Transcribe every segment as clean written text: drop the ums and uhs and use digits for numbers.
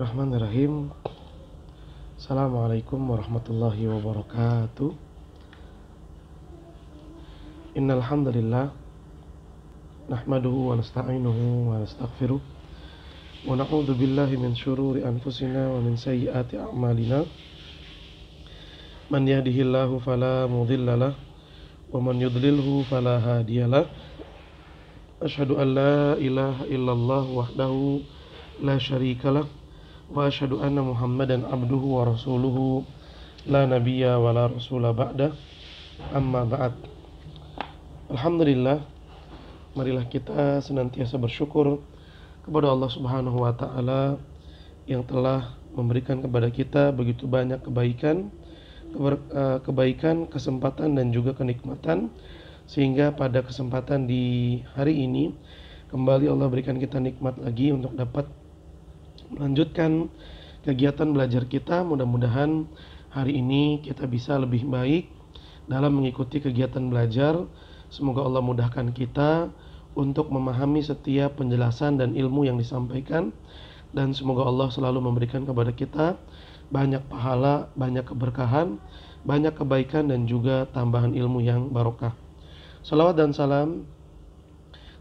Bismillahirrahmanirrahim. Assalamualaikum warahmatullahi wabarakatuh. Innal hamdalillah nahmaduhu wa nasta'inuhu wa nastaghfiruh wa na'udzu billahi min syururi anfusina wa min sayyiati a'malina. Man yahdihillahu fala mudhillalah wa man yudlilhu fala hadiyalah. Asyhadu an la ilaha illallah wahdahu la syarikalah wa asyhadu anna Muhammadan abduhu wa rasuluhu la nabiyya wa la rasula ba'dah. Amma ba'd. Alhamdulillah, marilah kita senantiasa bersyukur kepada Allah Subhanahu wa taala yang telah memberikan kepada kita begitu banyak kebaikan, kesempatan dan juga kenikmatan, sehingga pada kesempatan di hari ini kembali Allah berikan kita nikmat lagi untuk dapat melanjutkan kegiatan belajar kita. Mudah-mudahan hari ini kita bisa lebih baik dalam mengikuti kegiatan belajar. Semoga Allah mudahkan kita untuk memahami setiap penjelasan dan ilmu yang disampaikan, dan semoga Allah selalu memberikan kepada kita banyak pahala, banyak keberkahan, banyak kebaikan dan juga tambahan ilmu yang barokah. Salawat dan salam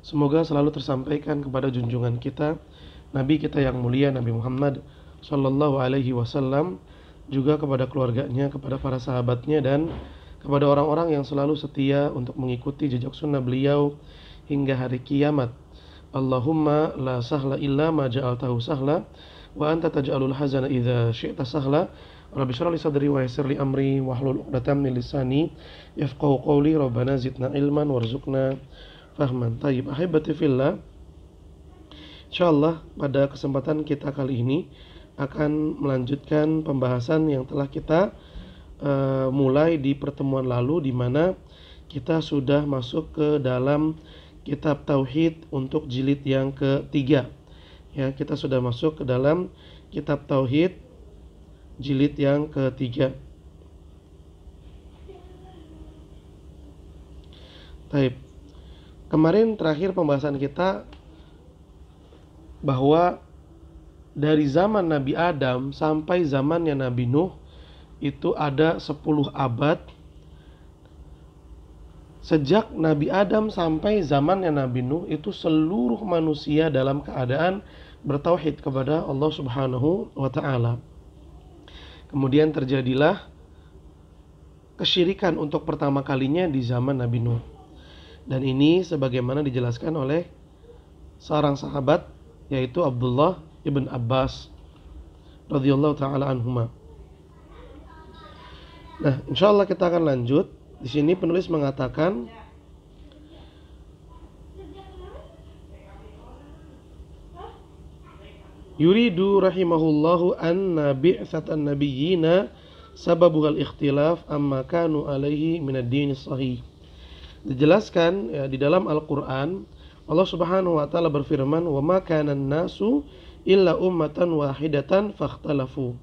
semoga selalu tersampaikan kepada junjungan kita, Nabi kita yang mulia, Nabi Muhammad Sallallahu Alaihi Wasallam, juga kepada keluarganya, kepada para sahabatnya, dan kepada orang-orang yang selalu setia untuk mengikuti jejak sunnah beliau hingga hari kiamat. Allahumma la sahla illa ma ja'altahu sahla wa anta taj'alul hazana idza syi'ta sahla. Rabbi shrah li sadri wa yassir li amri wahlul 'uqdatam min lisani yafqahu qawli. Rabbana zidna ilman warzuqna fahman. Tayyib, ahibati fillah. Insyaallah pada kesempatan kita kali ini akan melanjutkan pembahasan yang telah kita mulai di pertemuan lalu, di mana kita sudah masuk ke dalam kitab Tauhid untuk jilid yang ketiga. Ya, kita sudah masuk ke dalam kitab Tauhid jilid yang ketiga. Baik. Kemarin terakhir pembahasan kita bahwa dari zaman Nabi Adam sampai zamannya Nabi Nuh itu ada 10 abad. Sejak Nabi Adam sampai zamannya Nabi Nuh itu seluruh manusia dalam keadaan bertauhid kepada Allah Subhanahu wa taala. Kemudian terjadilah kesyirikan untuk pertama kalinya di zaman Nabi Nuh. Dan ini sebagaimana dijelaskan oleh seorang sahabat, yaitu Abdullah ibn Abbas radhiyallahu taala anhuma. Nah, insyaallah kita akan lanjut. Di sini penulis mengatakan, yuridu rahimahullahu anna bi'tsatan nabiyyina sababuhal ikhtilaf amma kanu alaihi minad din sahih. Dijelaskan ya, di dalam Al-Qur'an Allah Subhanahu wa taala berfirman, "Wa ma kana an-nasu illa ummatan wahidatan fakhtalafu."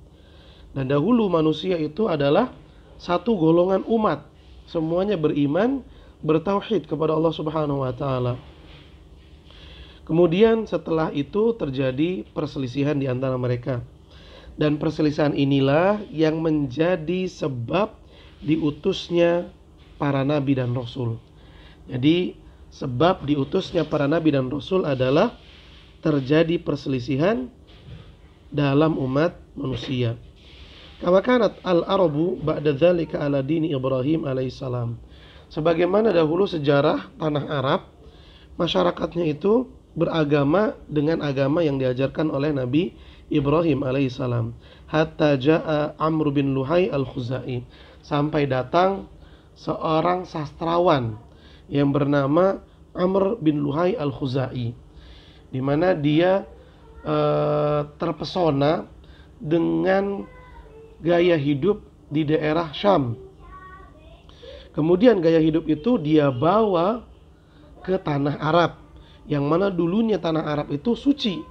Dan dahulu manusia itu adalah satu golongan umat, semuanya beriman, bertauhid kepada Allah Subhanahu wa taala. Kemudian setelah itu terjadi perselisihan di antara mereka. Dan perselisihan inilah yang menjadi sebab diutusnya para nabi dan rasul. Jadi sebab diutusnya para nabi dan rasul adalah terjadi perselisihan dalam umat manusia. Kama kanat al-arabu ba'da dzalika ala dini Ibrahim alaihissalam. Sebagaimana dahulu sejarah tanah Arab, masyarakatnya itu beragama dengan agama yang diajarkan oleh Nabi Ibrahim alaihissalam. Hatta ja'a Amr bin Luhai al-Khuzai, sampai datang seorang sastrawan yang bernama Amr bin Luhai al-Khuzai, di mana dia terpesona dengan gaya hidup di daerah Syam. Kemudian gaya hidup itu dia bawa ke tanah Arab, yang mana dulunya tanah Arab itu suci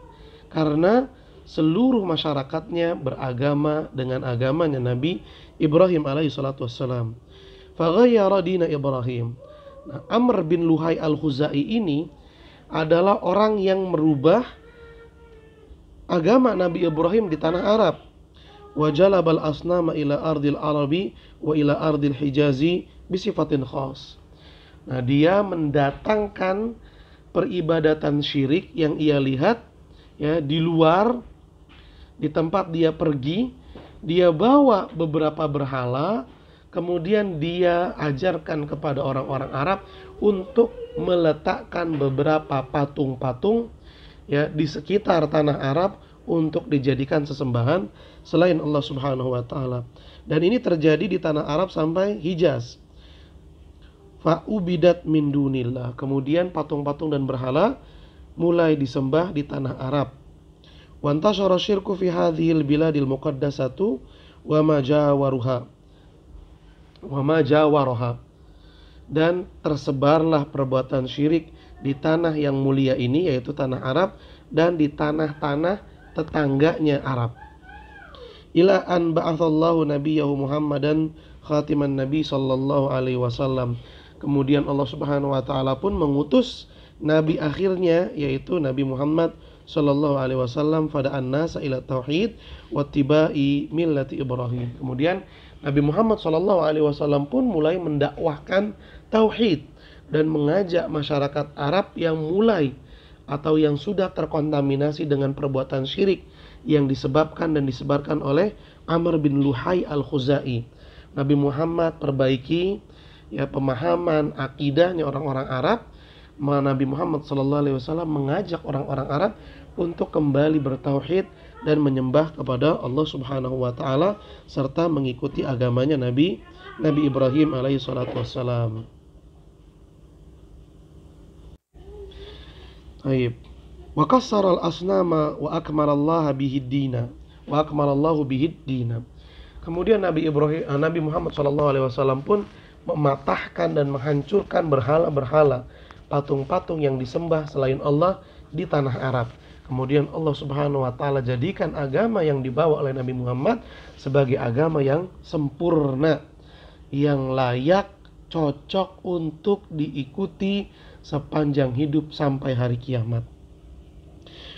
karena seluruh masyarakatnya beragama dengan agamanya Nabi Ibrahim alaihi salatu wassalam. Faghayyara dina Ibrahim. Nah, Amr bin Luhai al-Khuzai ini adalah orang yang merubah agama Nabi Ibrahim di tanah Arab. Wa jalabal asnama ila ardil arabi wa ila ardil hijazi bisifatin khas. Nah, dia mendatangkan peribadatan syirik yang ia lihat ya di luar, di tempat dia pergi, dia bawa beberapa berhala, kemudian dia ajarkan kepada orang-orang Arab untuk meletakkan beberapa patung-patung ya di sekitar tanah Arab untuk dijadikan sesembahan selain Allah Subhanahu wa taala. Dan ini terjadi di tanah Arab sampai Hijaz. Fa'ubidat min dunillah. Kemudian patung-patung dan berhala mulai disembah di tanah Arab. Wa antashara syirku fi hadhil biladil muqaddasatu wa ma jawaraha. Dan tersebarlah perbuatan syirik di tanah yang mulia ini, yaitu tanah Arab, dan di tanah-tanah tetangganya Arab. Ila an ba'athallahu nabiyahu Muhammadan khatiman nabi sallallahu alaihi wasallam. Kemudian Allah Subhanahu wa taala pun mengutus nabi akhirnya, yaitu Nabi Muhammad sallallahu alaihi wasallam, fada'an nasa ila tauhid wattiba'i millati Ibrahim. Kemudian Nabi Muhammad sallallahu alaihi wasallam pun mulai mendakwahkan tauhid dan mengajak masyarakat Arab yang mulai atau yang sudah terkontaminasi dengan perbuatan syirik yang disebabkan dan disebarkan oleh Amr bin Luhai al-Khuzai. Nabi Muhammad perbaiki ya pemahaman akidahnya orang-orang Arab. Nabi Muhammad SAW mengajak orang-orang Arab untuk kembali bertauhid dan menyembah kepada Allah Subhanahu wa taala serta mengikuti agamanya Nabi Ibrahim alaihi salatu wassalam. Baik. Wa kassara al-asnama wa akmalallaha bihid dina. Wa akmalallahu bihid dina. Kemudian Nabi Muhammad SAW pun mematahkan dan menghancurkan berhala-berhala, patung-patung yang disembah selain Allah di tanah Arab. Kemudian Allah Subhanahu wa taala jadikan agama yang dibawa oleh Nabi Muhammad sebagai agama yang sempurna, yang layak, cocok untuk diikuti sepanjang hidup sampai hari kiamat.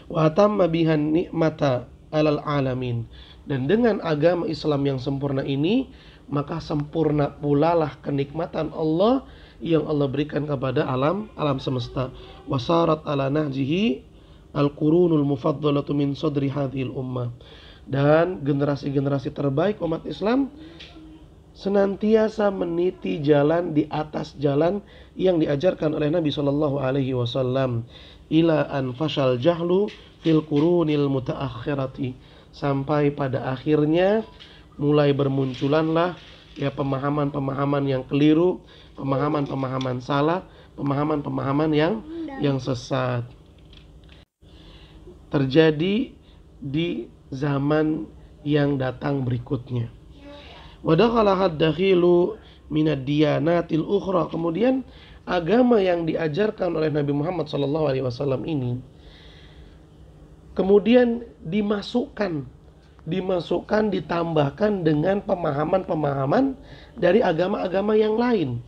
Wa atamma bihan ni'mata alal alamin. Dan dengan agama Islam yang sempurna ini, maka sempurna pula lah kenikmatan Allah yang Allah berikan kepada alam semesta. Wasarat ala nahjihi al-qurunul mufaddalatu min sadri hadhil ummah. Dan generasi-generasi terbaik umat Islam senantiasa meniti jalan di atas jalan yang diajarkan oleh Nabi Shallallahu Alaihi Wasallam, ila an fashal jahlu fil qurunil mutaakhirati, sampai pada akhirnya mulai bermunculanlah ya pemahaman-pemahaman yang keliru, pemahaman-pemahaman salah, pemahaman-pemahaman yang sesat. Terjadi di zaman yang datang berikutnya. Wa dakhala had-dakhilu minad diyanatil ukhra. Kemudian agama yang diajarkan oleh Nabi Muhammad SAW ini kemudian dimasukkan, ditambahkan dengan pemahaman-pemahaman dari agama-agama yang lain.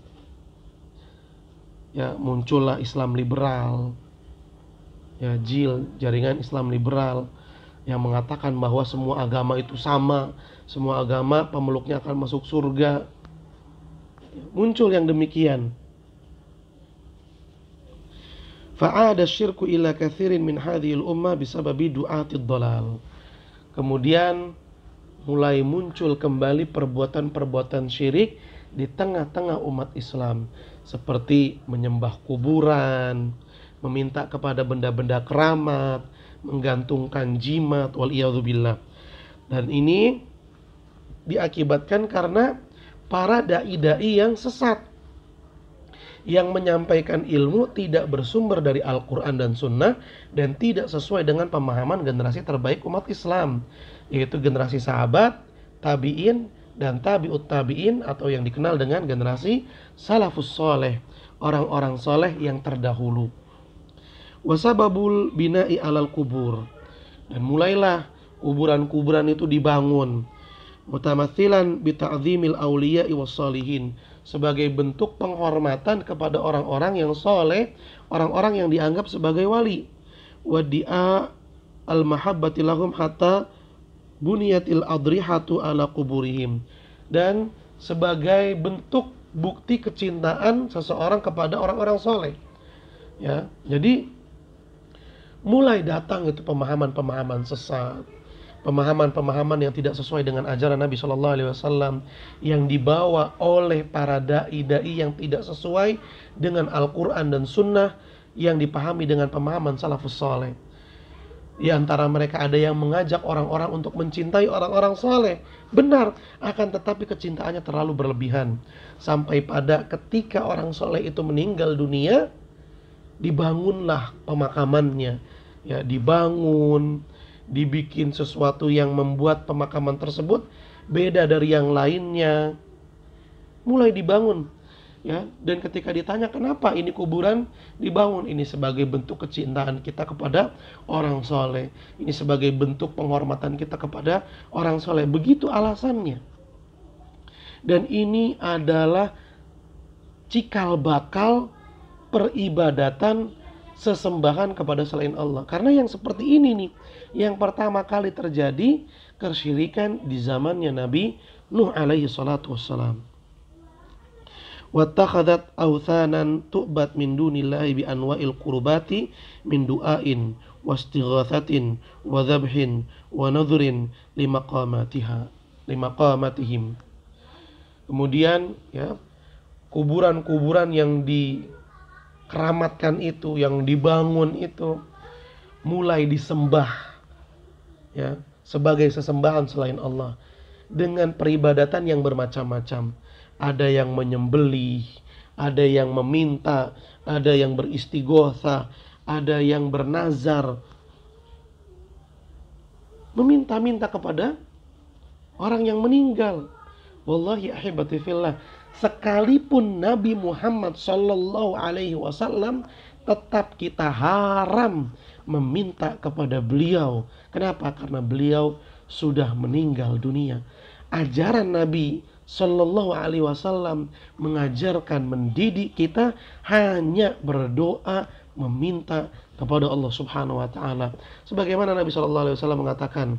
Ya, muncullah Islam liberal. Ya, jaringan Islam liberal yang mengatakan bahwa semua agama itu sama, semua agama pemeluknya akan masuk surga. Muncul yang demikian. Fa'ada syirku ila kathirin min hadhil ummah bisababi du'atid dhalal. Kemudian mulai muncul kembali perbuatan-perbuatan syirik di tengah-tengah umat Islam, seperti menyembah kuburan, meminta kepada benda-benda keramat, menggantungkan jimat, waliyadzubillah. Dan ini diakibatkan karena para dai-dai yang sesat, yang menyampaikan ilmu tidak bersumber dari Al-Quran dan Sunnah, dan tidak sesuai dengan pemahaman generasi terbaik umat Islam, yaitu generasi sahabat, tabi'in, dan tabi'ut tabi'in, atau yang dikenal dengan generasi salafus soleh, orang-orang soleh yang terdahulu. Wasababul bina'i alal kubur. Dan mulailah kuburan-kuburan itu dibangun, mutamathilan bita'zimil awliya'i wassalihin, sebagai bentuk penghormatan kepada orang-orang yang soleh, orang-orang yang dianggap sebagai wali. Wadi'a al-mahabbati lahum hatta buniyatil adrihatu ala kuburihim. Dan sebagai bentuk bukti kecintaan seseorang kepada orang-orang soleh. Ya, jadi mulai datang itu pemahaman-pemahaman sesat, pemahaman-pemahaman yang tidak sesuai dengan ajaran Nabi Shallallahu Alaihi Wasallam yang dibawa oleh para dai-dai yang tidak sesuai dengan Al-Quran dan Sunnah yang dipahami dengan pemahaman salafus soleh. Di antara mereka ada yang mengajak orang-orang untuk mencintai orang-orang soleh. Benar, akan tetapi kecintaannya terlalu berlebihan. Sampai pada ketika orang soleh itu meninggal dunia, dibangunlah pemakamannya. Ya, dibangun, dibikin sesuatu yang membuat pemakaman tersebut beda dari yang lainnya. Mulai dibangun. Ya, dan ketika ditanya kenapa ini kuburan dibangun, ini sebagai bentuk kecintaan kita kepada orang soleh, ini sebagai bentuk penghormatan kita kepada orang soleh. Begitu alasannya. Dan ini adalah cikal bakal peribadatan sesembahan kepada selain Allah. Karena yang seperti ini nih, yang pertama kali terjadi kesyirikan di zamannya Nabi Nuh alaihi salatu wassalam. Wattakhadhat awthanan tu'bat min dunillahi bi anwa'il qurbati min du'ain wastighathatin wa dhabhin wa nadhrin limaqamatihim. Kemudian ya, kuburan-kuburan yang dikeramatkan itu, yang dibangun itu mulai disembah ya, sebagai sesembahan selain Allah dengan peribadatan yang bermacam-macam. Ada yang menyembelih, ada yang meminta, ada yang beristighotsah, ada yang bernazar, meminta-minta kepada orang yang meninggal. Wallahi ahibati fillah, sekalipun Nabi Muhammad sallallahu alaihi wasallam tetap kita haram meminta kepada beliau. Kenapa? Karena beliau sudah meninggal dunia. Ajaran Nabi Sallallahu Alaihi Wasallam mengajarkan, mendidik kita hanya berdoa, meminta kepada Allah Subhanahu Wa Taala. Sebagaimana Nabi Sallallahu Alaihi Wasallam mengatakan,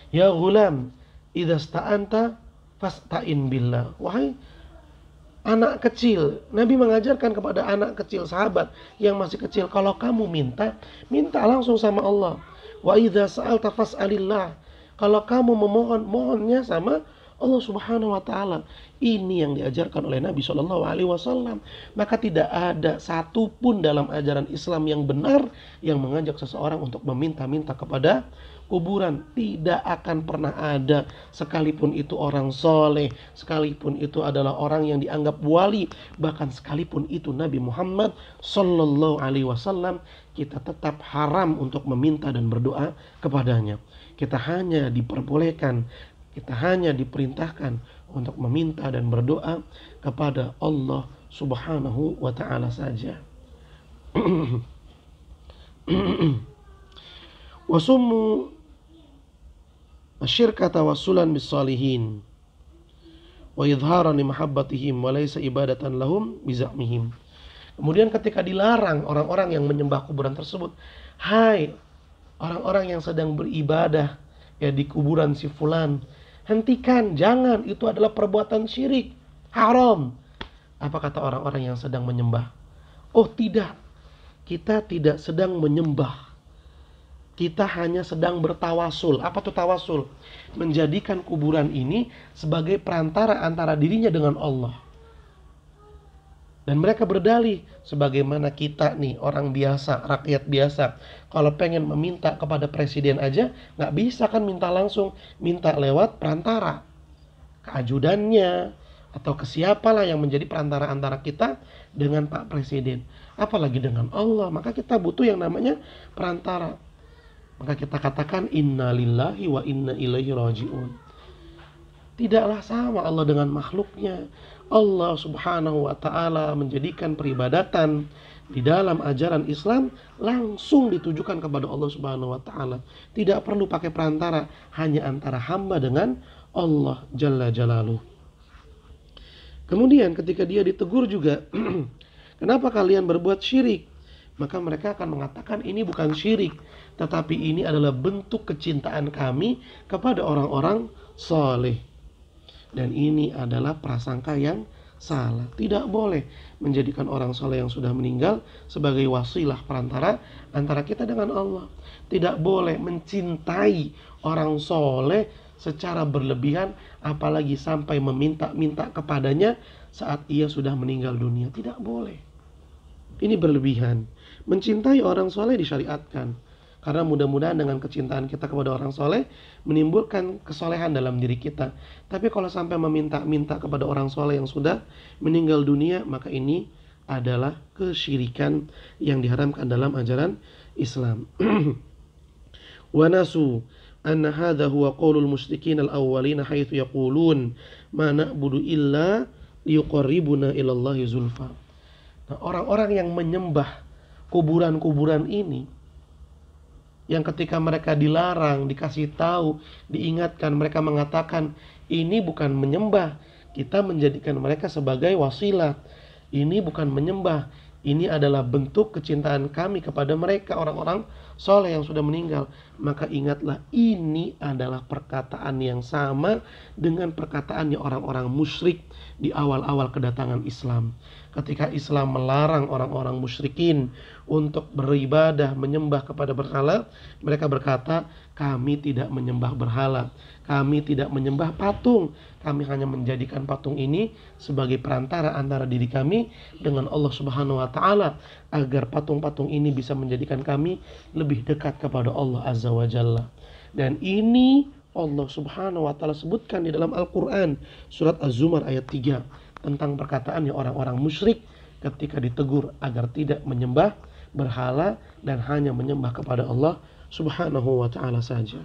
Ya ghulam, idza sta'anta fasta'in billah. Wahai anak kecil, Nabi mengajarkan kepada anak kecil, sahabat yang masih kecil, kalau kamu minta, minta langsung sama Allah. Wa idza sa'alta fas'alillah. Kalau kamu memohon, mohonnya sama Allah Subhanahu wa taala. Ini yang diajarkan oleh Nabi Shallallahu alaihi wasallam. Maka tidak ada satupun dalam ajaran Islam yang benar yang mengajak seseorang untuk meminta-minta kepada kuburan. Tidak akan pernah ada, sekalipun itu orang soleh, sekalipun itu adalah orang yang dianggap wali, bahkan sekalipun itu Nabi Muhammad Shallallahu alaihi wasallam, kita tetap haram untuk meminta dan berdoa kepadanya. Kita hanya diperbolehkan, kita hanya diperintahkan untuk meminta dan berdoa kepada Allah Subhanahu wa ta'ala saja. Wasummu asyirka tawassulan bis salihin wa idharan li mahabbatihim wa laysa ibadatan lahum bizamihim. Kemudian ketika dilarang orang-orang yang menyembah kuburan tersebut, hai orang-orang yang sedang beribadah ya di kuburan si fulan, hentikan, jangan, itu adalah perbuatan syirik, haram. Apa kata orang-orang yang sedang menyembah? Oh tidak, kita tidak sedang menyembah, kita hanya sedang bertawasul. Apa itu tawasul? Menjadikan kuburan ini sebagai perantara antara dirinya dengan Allah. Dan mereka berdalih, sebagaimana kita nih orang biasa, rakyat biasa, kalau pengen meminta kepada presiden aja gak bisa kan minta langsung, minta lewat perantara, ke ajudannya atau ke siapalah yang menjadi perantara antara kita dengan Pak Presiden. Apalagi dengan Allah, maka kita butuh yang namanya perantara. Maka kita katakan inna lillahi wa inna ilaihi raji'un. Tidaklah sama Allah dengan makhluknya. Allah Subhanahu wa ta'ala menjadikan peribadatan di dalam ajaran Islam langsung ditujukan kepada Allah Subhanahu wa ta'ala. Tidak perlu pakai perantara, hanya antara hamba dengan Allah Jalla Jalaluh. Kemudian ketika dia ditegur juga, kenapa kalian berbuat syirik? maka mereka akan mengatakan ini bukan syirik, tetapi ini adalah bentuk kecintaan kami kepada orang-orang soleh. Dan ini adalah prasangka yang salah. Tidak boleh menjadikan orang soleh yang sudah meninggal sebagai wasilah perantara antara kita dengan Allah. Tidak boleh mencintai orang soleh secara berlebihan, apalagi sampai meminta-minta kepadanya saat ia sudah meninggal dunia. Tidak boleh. Ini berlebihan. Mencintai orang soleh disyariatkan, karena mudah-mudahan dengan kecintaan kita kepada orang soleh menimbulkan kesolehan dalam diri kita. Tapi kalau sampai meminta-minta kepada orang soleh yang sudah meninggal dunia, maka ini adalah kesyirikan yang diharamkan dalam ajaran Islam. Wa nasu anna hadha huwa qaulul musyrikin al-awwalin haitsu yaqulun ma na'budu illa liyuqarribuna ilallahi zulfa. Nah, orang-orang yang menyembah kuburan-kuburan ini, yang ketika mereka dilarang, dikasih tahu, diingatkan, mereka mengatakan ini bukan menyembah, kita menjadikan mereka sebagai wasilah. Ini bukan menyembah, ini adalah bentuk kecintaan kami kepada mereka, orang-orang soleh yang sudah meninggal. Maka ingatlah, ini adalah perkataan yang sama dengan perkataannya orang-orang musyrik di awal-awal kedatangan Islam. Ketika Islam melarang orang-orang musyrikin untuk beribadah, menyembah kepada berhala, mereka berkata, kami tidak menyembah berhala, kami tidak menyembah patung, kami hanya menjadikan patung ini sebagai perantara antara diri kami dengan Allah Subhanahu wa Ta'ala, agar patung-patung ini bisa menjadikan kami lebih dekat kepada Allah Azza wa Jalla. Dan ini Allah Subhanahu wa Ta'ala sebutkan di dalam Al-Quran, surat Az-Zumar ayat 3, tentang perkataannya orang-orang musyrik ketika ditegur agar tidak menyembah berhala dan hanya menyembah kepada Allah Subhanahu wa Ta'ala saja.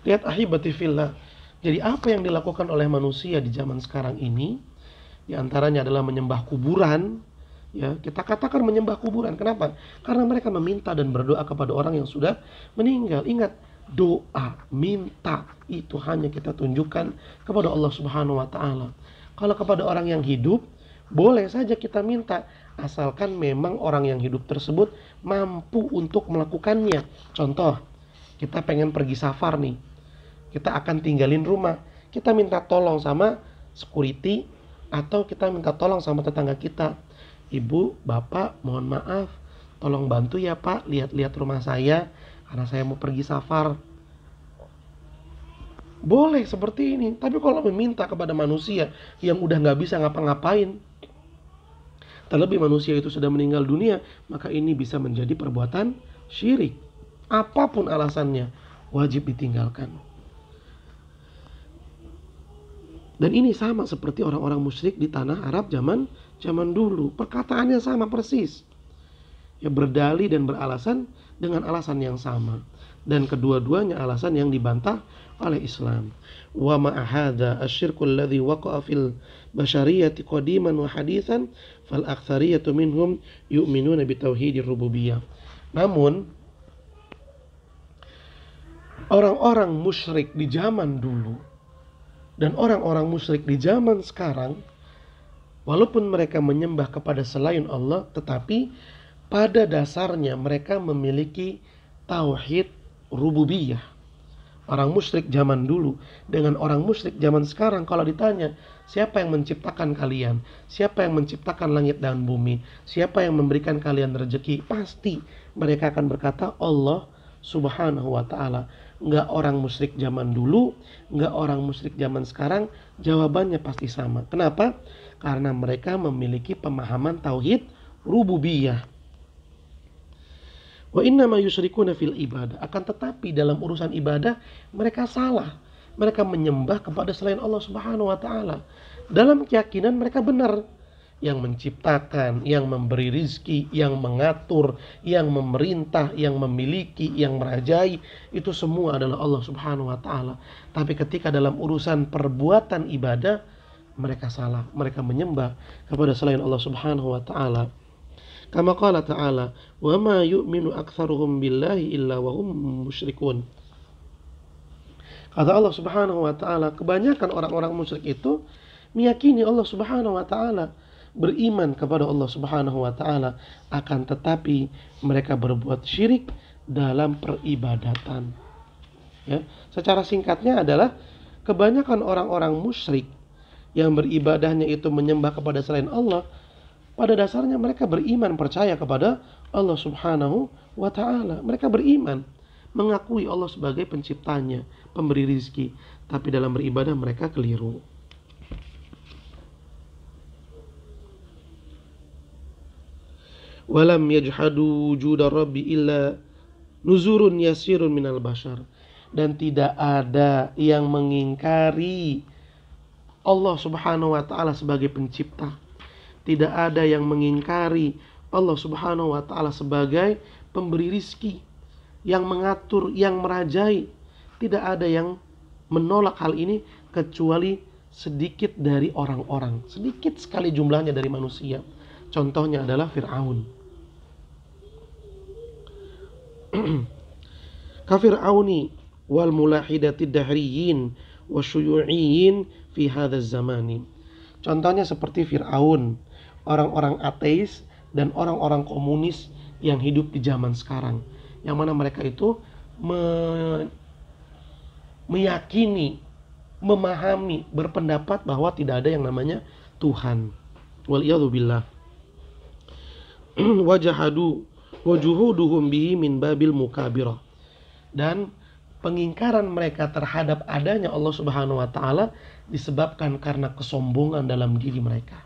Lihat ahibati fillah. Jadi apa yang dilakukan oleh manusia di zaman sekarang ini, di antaranya adalah menyembah kuburan. Ya, kita katakan menyembah kuburan. Kenapa? Karena mereka meminta dan berdoa kepada orang yang sudah meninggal. Ingat, doa, minta itu hanya kita tunjukkan kepada Allah Subhanahu wa Ta'ala. Kalau kepada orang yang hidup, boleh saja kita minta, asalkan memang orang yang hidup tersebut mampu untuk melakukannya. Contoh, kita pengen pergi safar nih, kita akan tinggalin rumah, kita minta tolong sama security, atau kita minta tolong sama tetangga kita, ibu, bapak, mohon maaf, tolong bantu ya pak, lihat-lihat rumah saya, karena saya mau pergi safar. Boleh seperti ini. Tapi kalau meminta kepada manusia yang udah gak bisa ngapa-ngapain, terlebih manusia itu sudah meninggal dunia, maka ini bisa menjadi perbuatan syirik. Apapun alasannya, wajib ditinggalkan. Dan ini sama seperti orang-orang musyrik di tanah Arab zaman dulu. Perkataannya sama persis. Ya, berdalih dan beralasan dengan alasan yang sama. Dan kedua-duanya alasan yang dibantah oleh Islam. Wa ma'a hadza asyirku alladhi waqa'a fil bashariyati qadiman wa haditsan fal aktsariyatu minhum yu'minuna bi tauhidir rububiyah. Namun orang-orang musyrik di zaman dulu dan orang-orang musyrik di zaman sekarang, walaupun mereka menyembah kepada selain Allah, tetapi pada dasarnya mereka memiliki tauhid rububiyah. Orang musyrik zaman dulu dengan orang musyrik zaman sekarang, kalau ditanya siapa yang menciptakan kalian, siapa yang menciptakan langit dan bumi, siapa yang memberikan kalian rezeki, pasti mereka akan berkata Allah Subhanahu wa Ta'ala. Enggak orang musyrik zaman dulu, enggak orang musyrik zaman sekarang, jawabannya pasti sama. Kenapa? Karena mereka memiliki pemahaman tauhid rububiyah. Wa inna ma yusyrikuna fil ibadah. Akan tetapi dalam urusan ibadah mereka salah. Mereka menyembah kepada selain Allah Subhanahu wa Ta'ala. Dalam keyakinan mereka benar. Yang menciptakan, yang memberi rizki, yang mengatur, yang memerintah, yang memiliki, yang merajai, itu semua adalah Allah Subhanahu wa Ta'ala. Tapi ketika dalam urusan perbuatan ibadah, mereka salah. Mereka menyembah kepada selain Allah Subhanahu wa Ta'ala. Kama qala ta'ala, wa ma yu'minu aktsaruhum billahi illa wa hum musyrikun. Kata Allah Subhanahu wa Ta'ala, kebanyakan orang-orang musyrik itu meyakini Allah Subhanahu wa Ta'ala, beriman kepada Allah Subhanahu wa taala, akan tetapi mereka berbuat syirik dalam peribadatan. Ya, secara singkatnya adalah kebanyakan orang-orang musyrik yang beribadahnya itu menyembah kepada selain Allah, pada dasarnya mereka beriman, percaya kepada Allah Subhanahu wa taala. Mereka beriman, mengakui Allah sebagai penciptanya, pemberi rizki, tapi dalam beribadah mereka keliru. Walam yajhadu wujuda rabbi illa nuzurun yasirun minal bashar. Dan tidak ada yang mengingkari Allah Subhanahu wa taala sebagai pencipta. Tidak ada yang mengingkari Allah Subhanahu wa taala sebagai pemberi rizki, yang mengatur, yang merajai. Tidak ada yang menolak hal ini kecuali sedikit dari orang-orang. Sedikit sekali jumlahnya dari manusia. Contohnya adalah Fir'aun. Kafir'auni wal mulahidati dahriyin wasyuyu'iyin fi hadzal zamani. Contohnya seperti Fir'aun, orang-orang ateis dan orang-orang komunis yang hidup di zaman sekarang, yang mana mereka itu meyakini, memahami, berpendapat bahwa tidak ada yang namanya Tuhan. Waliyadzubillah. Wajahadu wajuhuduhum bihi min babil mukabirah. Dan pengingkaran mereka terhadap adanya Allah Subhanahu wa taala disebabkan karena kesombongan dalam diri mereka.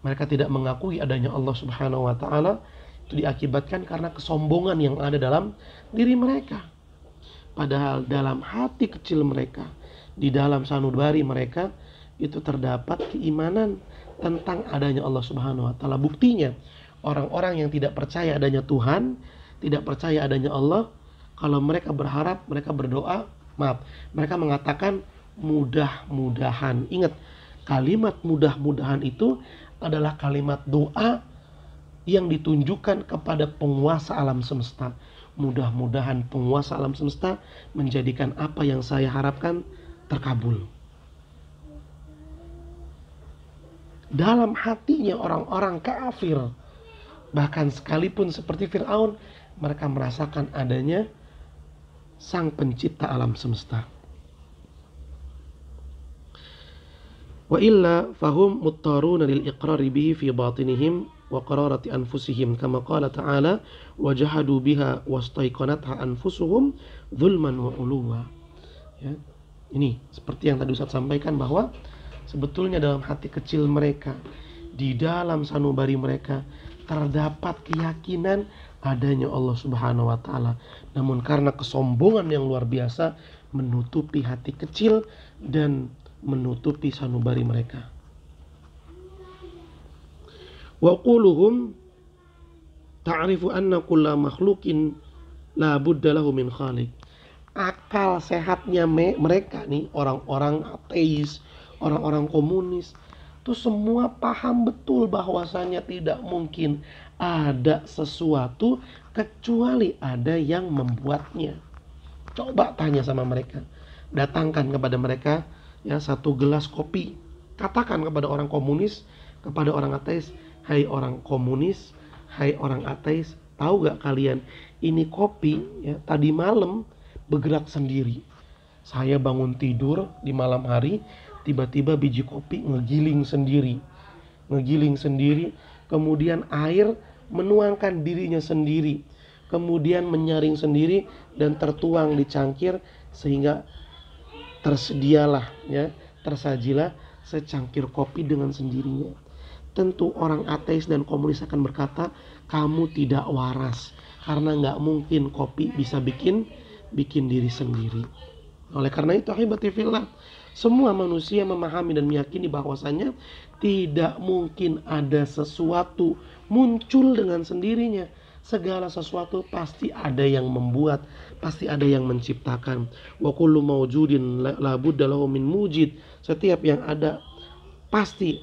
Mereka tidak mengakui adanya Allah Subhanahu wa taala, itu diakibatkan karena kesombongan yang ada dalam diri mereka. Padahal dalam hati kecil mereka, di dalam sanubari mereka itu terdapat keimanan tentang adanya Allah Subhanahu wa taala. Buktinya, orang-orang yang tidak percaya adanya Tuhan, tidak percaya adanya Allah, kalau mereka berharap, mereka berdoa, mereka mengatakan mudah-mudahan. Ingat, kalimat mudah-mudahan itu adalah kalimat doa yang ditunjukkan kepada penguasa alam semesta. Mudah-mudahan penguasa alam semesta menjadikan apa yang saya harapkan terkabul. Dalam hatinya orang-orang kafir, bahkan sekalipun seperti Fir'aun, mereka merasakan adanya sang pencipta alam semesta. Wa illa fahum muttaruna lil iqrari bihi fi batinihim wa qararati anfusihim, kama qala ta'ala wajahadu biha wastaiqanatha anfusuhum zulman wa uluwa. Ya, ini seperti yang tadi Ustaz sampaikan, bahwa sebetulnya dalam hati kecil mereka, di dalam sanubari mereka terdapat keyakinan adanya Allah Subhanahu wa taala. Namun karena kesombongan yang luar biasa menutupi hati kecil dan menutupi sanubari mereka. Wa quluhum ta'rifu anna kulla makhluqin la budda lahu min khaliq. Akal sehatnya mereka nih, orang-orang ateis, orang-orang komunis, itu semua paham betul bahwasanya tidak mungkin ada sesuatu kecuali ada yang membuatnya. Coba tanya sama mereka, datangkan kepada mereka ya satu gelas kopi. Katakan kepada orang komunis, kepada orang ateis, hai orang komunis, hai orang ateis, tahu gak kalian ini kopi ya tadi malam bergerak sendiri. Saya bangun tidur di malam hari, tiba-tiba biji kopi ngegiling sendiri, kemudian air menuangkan dirinya sendiri, kemudian menyaring sendiri dan tertuang di cangkir, sehingga tersajilah secangkir kopi dengan sendirinya. Tentu orang ateis dan komunis akan berkata, kamu tidak waras, karena gak mungkin kopi bisa bikin diri sendiri. Oleh karena itu, ahibati fillah, semua manusia memahami dan meyakini bahwasanya tidak mungkin ada sesuatu muncul dengan sendirinya. Segala sesuatu pasti ada yang membuat, pasti ada yang menciptakan. Wa kullu mawjudin la budda lahu min mujid. Setiap yang ada pasti